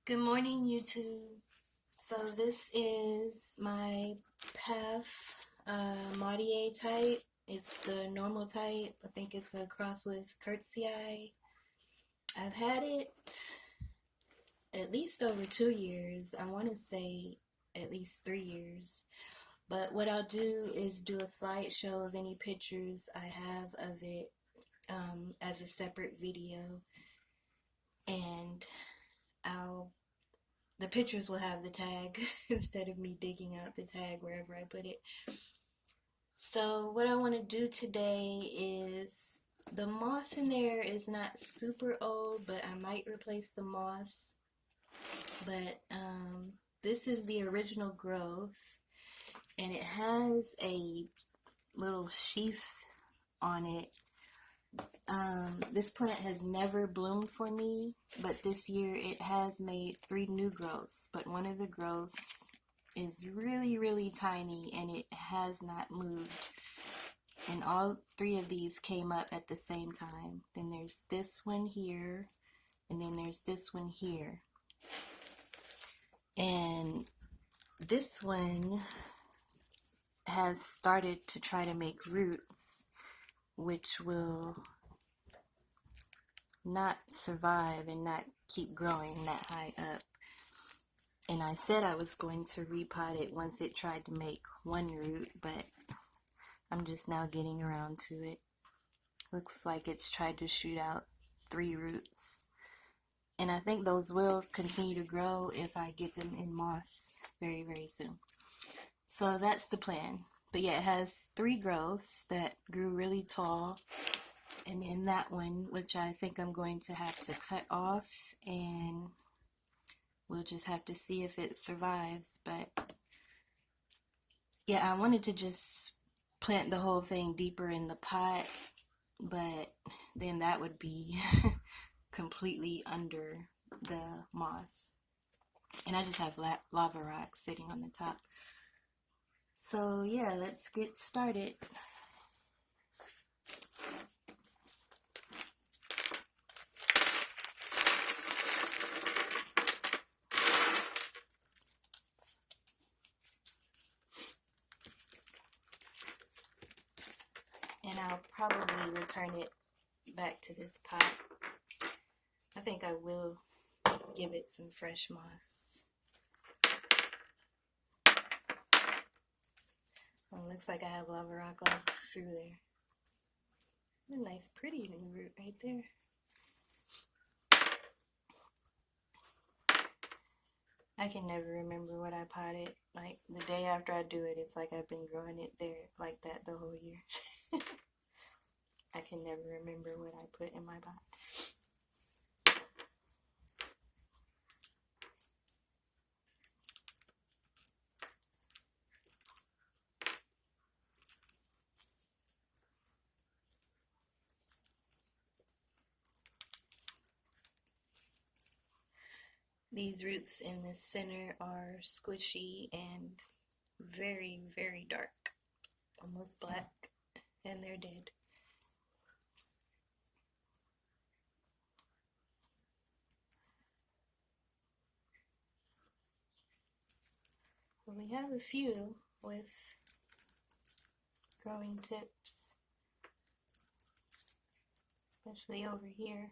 Good morning, YouTube. So this is my Paph Maudier type. It's the normal type. I think it's a cross with Curtsii. I've had it at least over 2 years. I want to say at least 3 years. But what I'll do is do a slideshow of any pictures I have of it as a separate video, and I'll the pictures will have the tag instead of me digging out the tag wherever I put it. So what I want to do today is, the moss in there is not super old, but I might replace the moss. But this is the original growth, and it has a little sheath on it. This plant has never bloomed for me, but this year it has made 3 new growths, but one of the growths is really, really tiny and it has not moved. And all 3 of these came up at the same time. Then there's this one here, and then there's this one here. And this one has started to try to make roots, which will not survive and not keep growing that high up. And I said I was going to repot it once it tried to make 1 root, but I'm just now getting around to it. Looks like it's tried to shoot out 3 roots. And I think those will continue to grow if I get them in moss very, very soon. So that's the plan. But yeah, it has 3 growths that grew really tall. And then that one, which I think I'm going to have to cut off, and we'll just have to see if it survives. But yeah, I wanted to just plant the whole thing deeper in the pot, but then that would be completely under the moss. And I just have lava rocks sitting on the top. So yeah, let's get started. And I'll probably return it back to this pot. I think I will give it some fresh moss. Oh, looks like I have lava rock all through there. A nice pretty new root right there. I can never remember what I potted. Like the day after I do it, it's like I've been growing it there like that the whole year. I can never remember what I put in my pot. These roots in the center are squishy and very, very dark, almost black, and they're dead. Well, we have a few with growing tips, especially over here.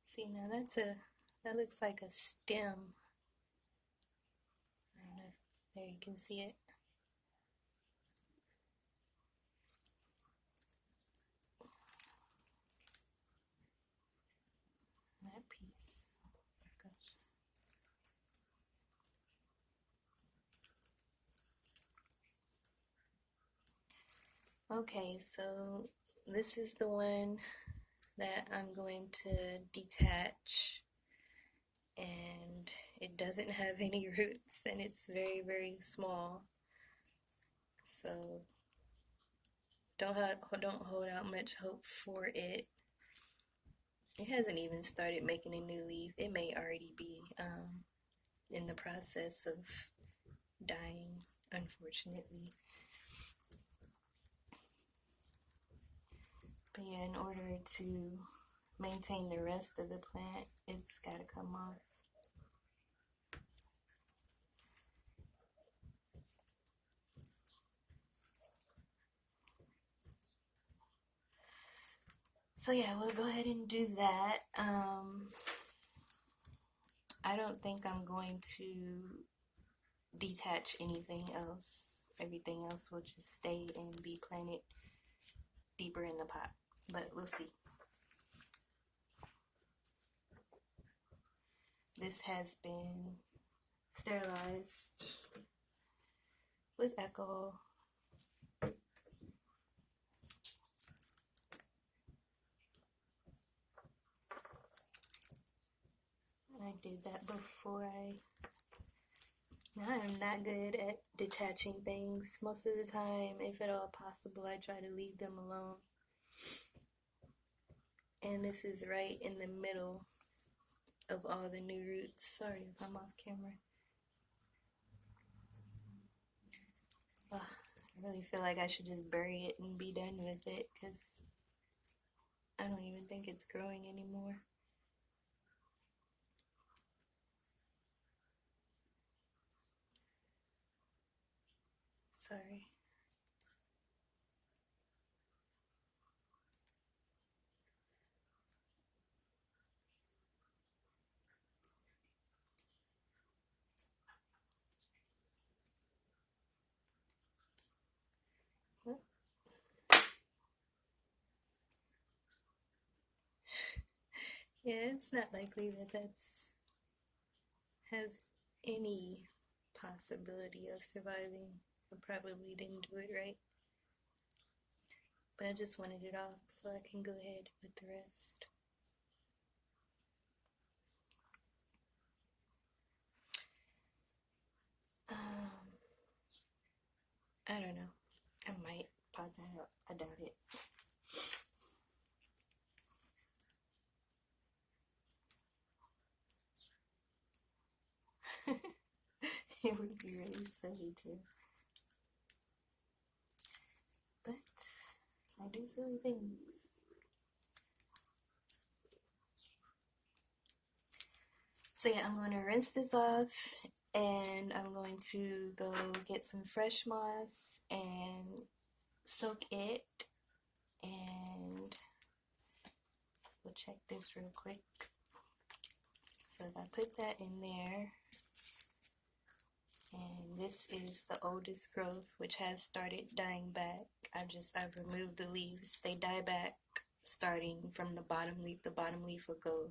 See, now that looks like a stem. I don't know if there you can see it. That piece. Okay, so this is the one that I'm going to detach, and it doesn't have any roots and it's very, very small, so don't hold out much hope for it. It hasn't even started making a new leaf. It may already be in the process of dying, unfortunately. But yeah, in order to maintain the rest of the plant, it's got to come off. So yeah, we'll go ahead and do that. I don't think I'm going to detach anything else. Everything else will just stay and be planted deeper in the pot, but we'll see. This has been sterilized with alcohol. I did that before I'm not good at detaching things. Most of the time, if at all possible, I try to leave them alone. And this is right in the middle of all the new roots. Sorry if I'm off camera. I really feel like I should just bury it and be done with it, because I don't even think it's growing anymore. Sorry. Yeah, it's not likely that has any possibility of surviving. I probably didn't do it right. But I just wanted it off so I can go ahead with the rest. I don't know. I might pot that up. I doubt it. It would be really silly too. But I do silly things. So yeah, I'm going to rinse this off, and I'm going to go get some fresh moss and soak it, and we'll check this real quick. So if I put that in there, and this is the oldest growth, which has started dying back. I've removed the leaves. They die back starting from the bottom leaf. The bottom leaf will go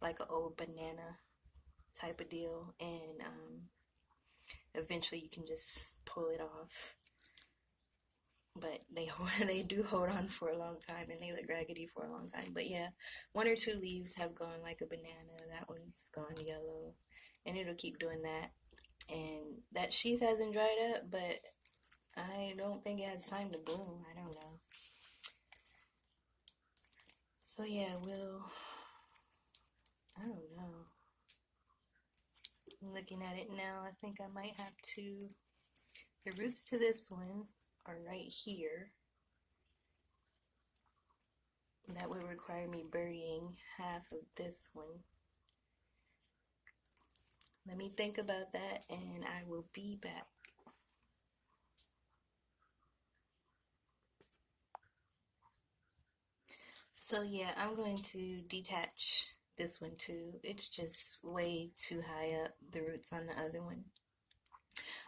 like an old banana type of deal, and eventually you can just pull it off. But they do hold on for a long time, and they look raggedy for a long time. But yeah, one or two leaves have gone like a banana. That one's gone yellow, and it'll keep doing that. And that sheath hasn't dried up, but I don't think it has time to bloom. I don't know. So yeah, I don't know. I'm looking at it now. I think I might have to, the roots to this one are right here. That would require me burying half of this one. Let me think about that, and I will be back. So yeah, I'm going to detach this one too. It's just way too high up, the roots on the other one.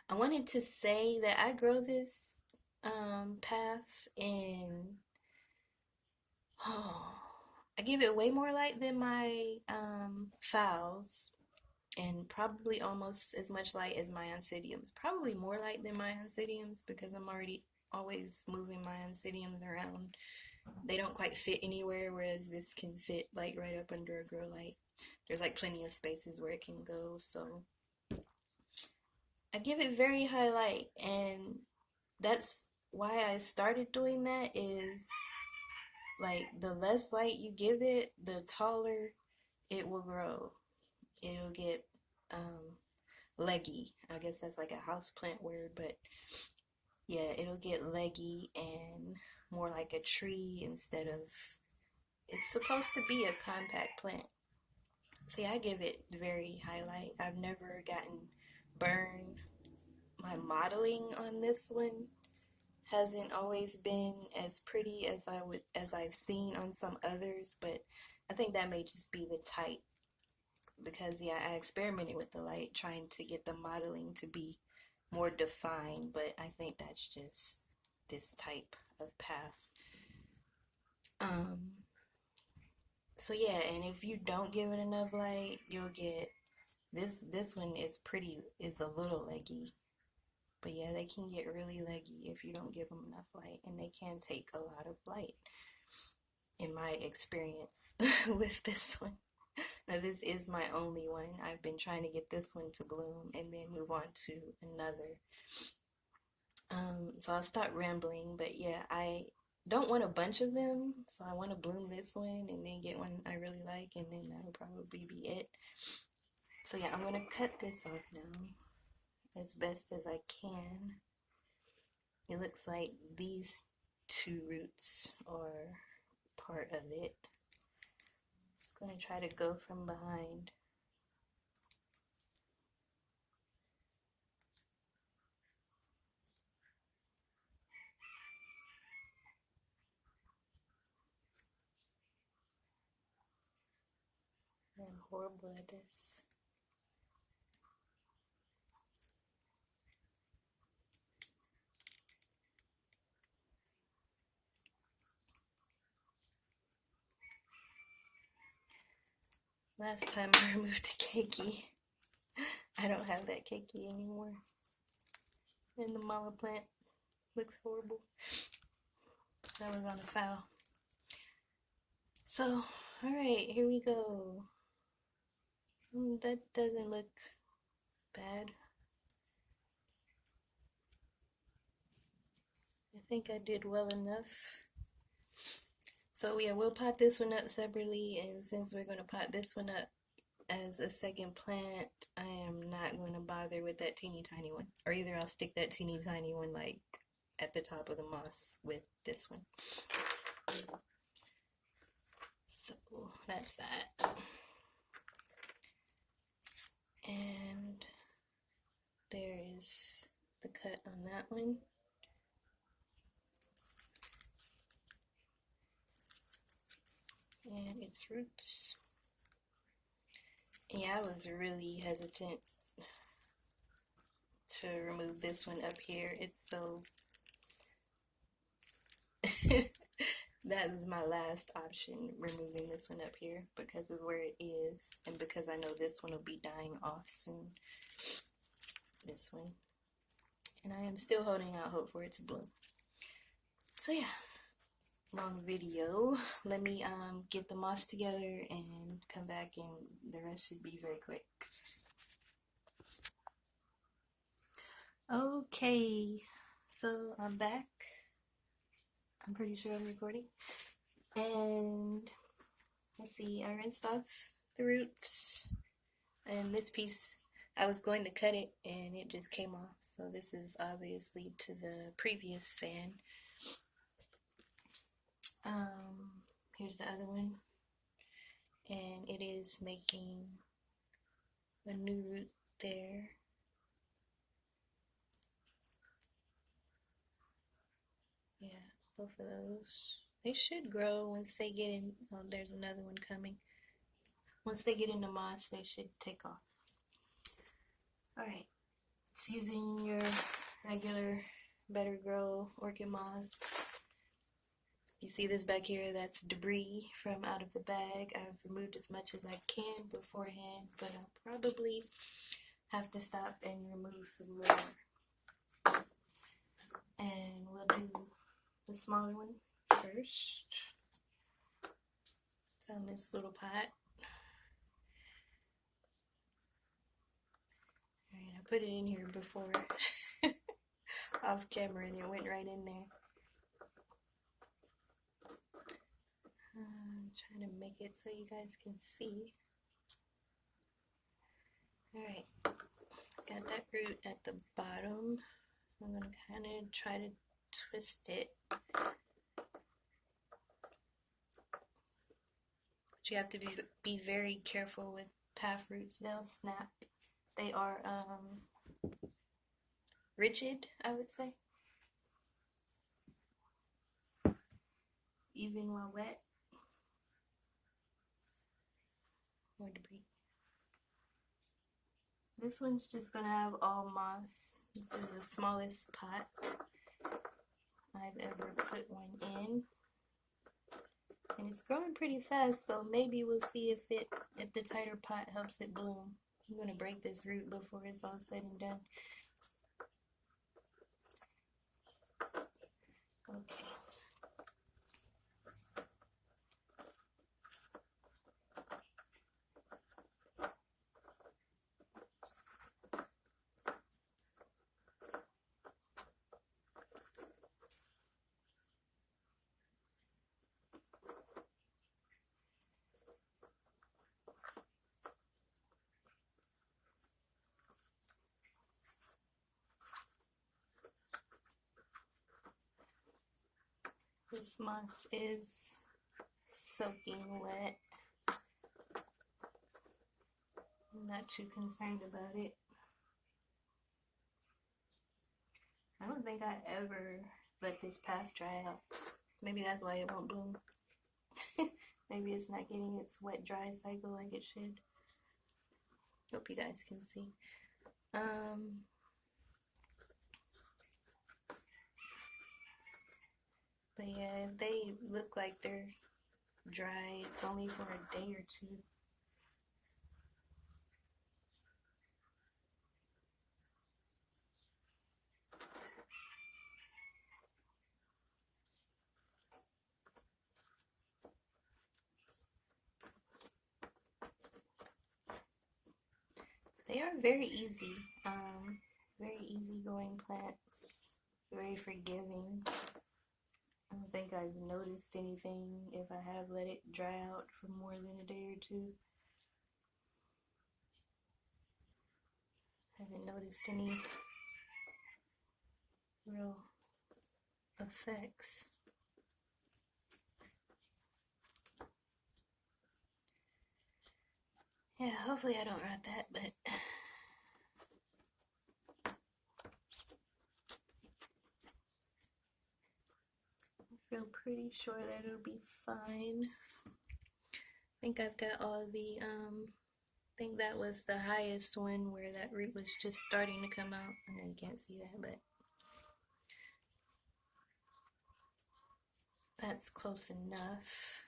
I wanted to say that I grow this path in, I give it way more light than my phals, and probably almost as much light as my oncidiums. Probably more light than my oncidiums, because I'm already always moving my oncidiums around. They don't quite fit anywhere, whereas this can fit like right up under a grow light. There's like plenty of spaces where it can go, so I give it very high light, and that's why I started doing that. Is like the less light you give it, the taller it will grow. It'll get leggy. I guess that's like a houseplant word, but yeah, it'll get leggy and more like a tree instead of, it's supposed to be a compact plant. So yeah, I give it very highlight. I've never gotten burned. My modeling on this one hasn't always been as pretty as I've seen on some others, but I think that may just be the type, because yeah, I experimented with the light trying to get the modeling to be more defined, but I think that's just this type of path. So yeah, and if you don't give it enough light, you'll get this one is a little leggy. But yeah, they can get really leggy if you don't give them enough light, and they can take a lot of light in my experience with this one. Now this is my only one. I've been trying to get this one to bloom and then move on to another. So I'll stop rambling, but yeah, I don't want a bunch of them, so I want to bloom this one and then get one I really like, and then that'll probably be it. So yeah, I'm gonna cut this off now as best as I can. It looks like these two roots are part of it. Just gonna try to go from behind. I'm horrible at this. Last time I removed the keiki. I don't have that keiki anymore. And the mama plant looks horrible. That was on a foul. So, alright, here we go. That doesn't look bad. I think I did well enough. So yeah, we'll pot this one up separately, and since we're going to pot this one up as a second plant, I am not going to bother with that teeny tiny one. Or either I'll stick that teeny tiny one like at the top of the moss with this one. So that's that. And there is the cut on that one. And its roots. Yeah, I was really hesitant to remove this one up here. It's so that is my last option, removing this one up here because of where it is, and because I know this one will be dying off soon. This one. And I am still holding out hope for it to bloom. So yeah, long video. Let me get the moss together and come back, and the rest should be very quick. Okay, so I'm back. I'm pretty sure I'm recording. And let's see, I rinsed off the roots, and this piece, I was going to cut it and it just came off. So this is obviously to the previous fan. Here's the other one, and it is making a new root there. Yeah, both of those. They should grow once they get in. Oh, there's another one coming. Once they get in the moss, they should take off. Alright, it's using your regular Better Grow orchid moss. You see this back here, that's debris from out of the bag. I've removed as much as I can beforehand, but I'll probably have to stop and remove some more. And we'll do the smaller one first. Found this little pot. Alright, I put it in here before off camera and it went right in there. I'm trying to make it so you guys can see. Alright, got got that root at the bottom. I'm going to kind of try to twist it. But you have to be very careful with path roots. They'll snap. They are rigid, I would say. Even while wet. More debris. This one's just gonna have all moss. This is the smallest pot I've ever put one in. And it's growing pretty fast, so maybe we'll see if the tighter pot helps it bloom. I'm gonna break this root before it's all said and done. Okay. This moss is soaking wet. I'm not too concerned about it. I don't think I ever let this path dry out. Maybe that's why it won't bloom. Maybe it's not getting its wet dry cycle like it should. Hope you guys can see. But yeah, if they look like they're dry, it's only for a day or two. They are very easygoing plants, very forgiving. I don't think I've noticed anything if I have let it dry out for more than a day or two. I haven't noticed any real effects. Yeah, hopefully I don't rot that, but I feel pretty sure that it'll be fine. I think I've got all the, I think that was the highest one where that root was just starting to come out. I know you can't see that, but that's close enough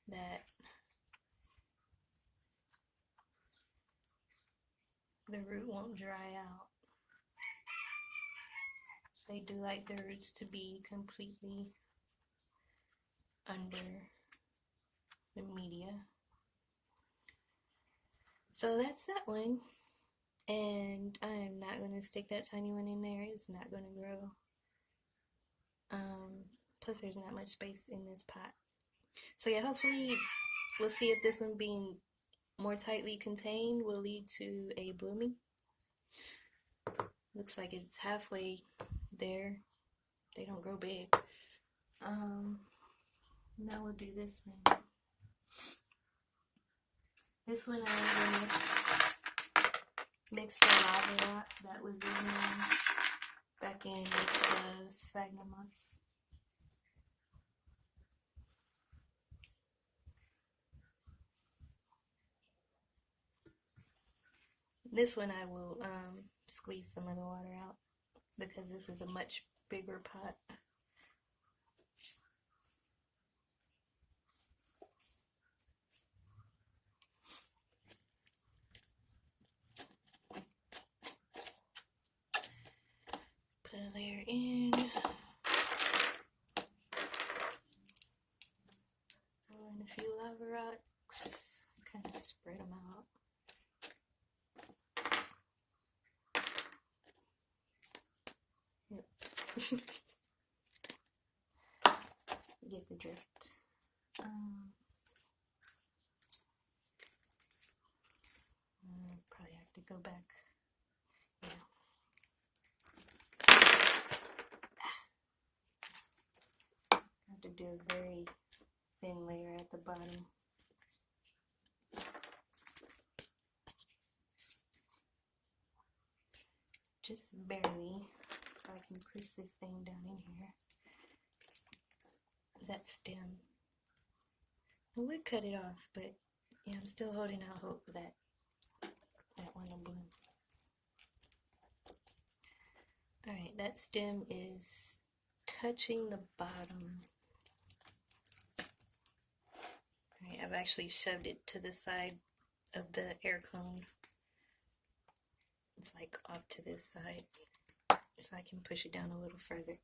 that the root won't dry out. They do like the roots to be completely under the media. So that's that one. And I am not going to stick that tiny one in there. It's not going to grow. Plus there's not much space in this pot. So yeah, hopefully we'll see if this one being more tightly contained will lead to a blooming. Looks like it's halfway there. They don't grow big. Now we'll do this one. This one I will mix the lava rock that was in back in with the sphagnum moss. This one I will squeeze some of the water out because this is a much bigger pot. Put a layer in. Throw in a few lava rocks. Kind of spread them out. Get the drift. Probably have to go back do a very thin layer at the bottom. Just barely, so I can push this thing down in here. That stem. I would cut it off, but yeah, I'm still holding out hope for that one will bloom. Alright, that stem is touching the bottom. Alright, I've actually shoved it to the side of the air cone. It's like off to this side, so I can push it down a little further.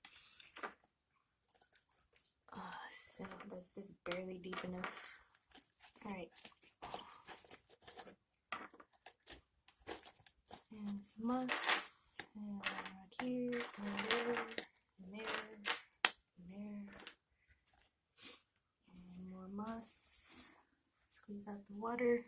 Oh, so that's just barely deep enough. Alright. And some moss, and right here, and there, and there, and there. And more moss. Squeeze out the water.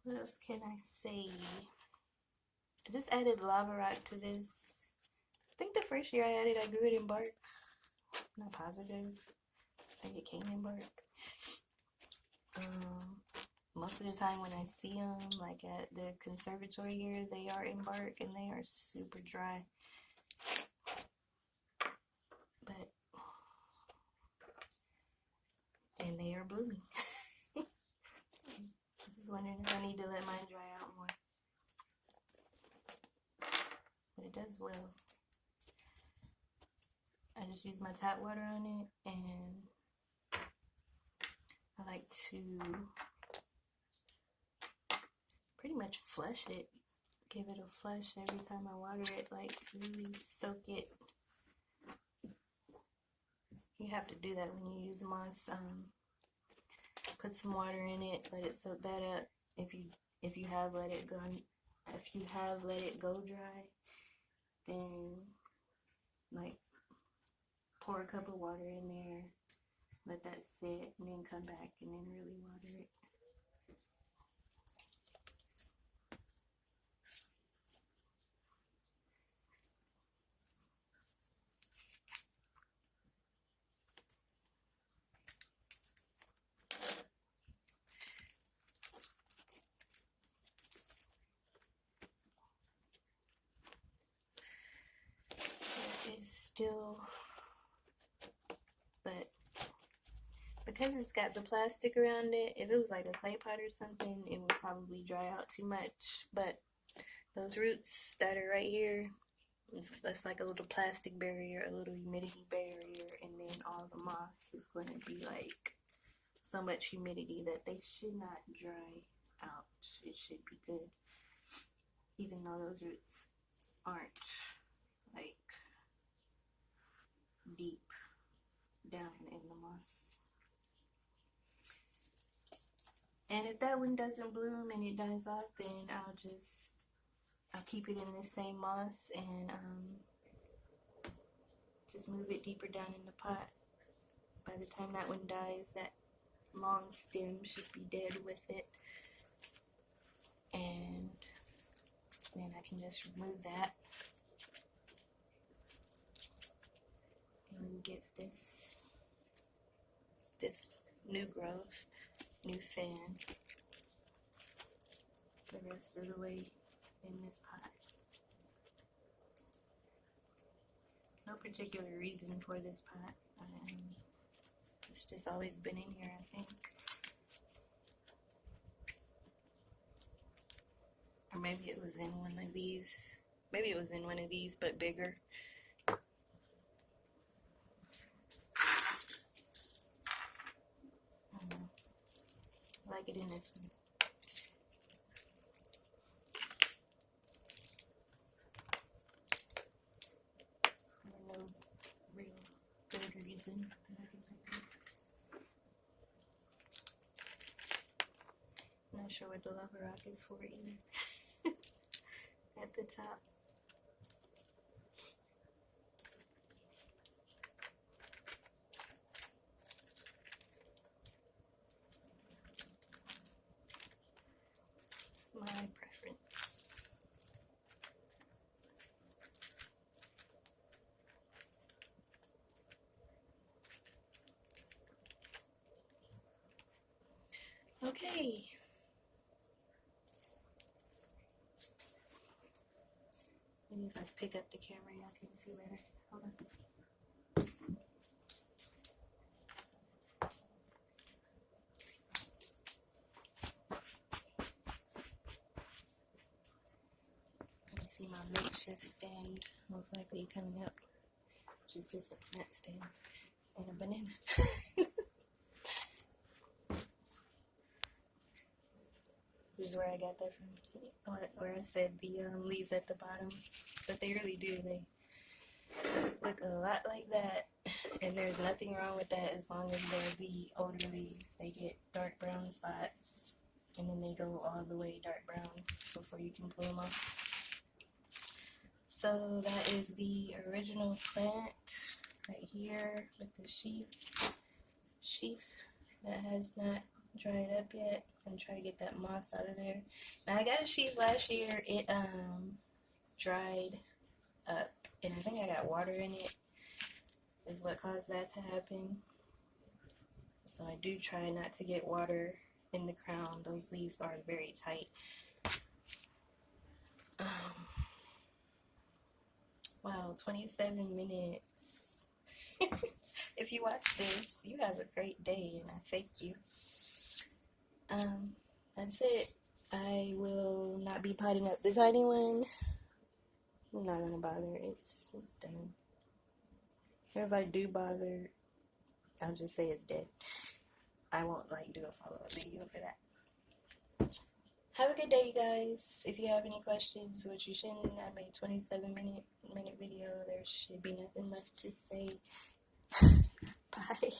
What else can I say? I just added lava rock to this. I think the first year I added, I grew it in bark. Not positive. I think it came in bark. Most of the time when I see them, like at the conservatory here, they are in bark and they are super dry. And they are blooming. Just wondering if I need to let mine dry out more. But it does well. I just use my tap water on it, and I like to pretty much flush it. Give it a flush every time I water it, like really soak it. You have to do that when you use moss. Put some water in it, let it soak that up. If you have let it go dry, then like pour a cup of water in there, let that sit, and then come back and then really water it. Still, but because it's got the plastic around it, if it was like a clay pot or something, it would probably dry out too much. But those roots that are right here, that's like a little plastic barrier, a little humidity barrier, and then all the moss is going to be like so much humidity that they should not dry out. It should be good, even though those roots aren't like deep down in the moss. And if that one doesn't bloom and it dies off, then I'll keep it in the same moss and just move it deeper down in the pot. By the time that one dies, that long stem should be dead with it, and then I can just remove that and get this new growth, new fan, the rest of the way in this pot. No particular reason for this pot. It's just always been in here, I think. Or maybe it was in one of these. Maybe it was in one of these, but bigger. I like it in this one. There are no real good sure what the lava rock is for either. At the top. My preference. Okay. Maybe if I pick up the camera, y'all can see better. Hold on. You see my makeshift stand, most likely coming up, which is just a plant stand and a banana. This is where I got that from, where I said the leaves at the bottom, but they really do. They look a lot like that, and there's nothing wrong with that as long as they're the older leaves. They get dark brown spots, and then they go all the way dark brown before you can pull them off. So that is the original plant right here with the sheath that has not dried up yet. I'm gonna try to get that moss out of there. Now I got a sheath last year. It dried up, and I think I got water in it is what caused that to happen. So I do try not to get water in the crown. Those leaves are very tight. Wow, 27 minutes. If you watch this, you have a great day, and I thank you. That's it. I will not be potting up the tiny one. I'm not gonna bother. It's done. If I do bother, I'll just say it's dead. I won't do a follow-up video for that. Have a good day, you guys. If you have any questions, which you shouldn't, I made a 27-minute video. There should be nothing left to say. Bye.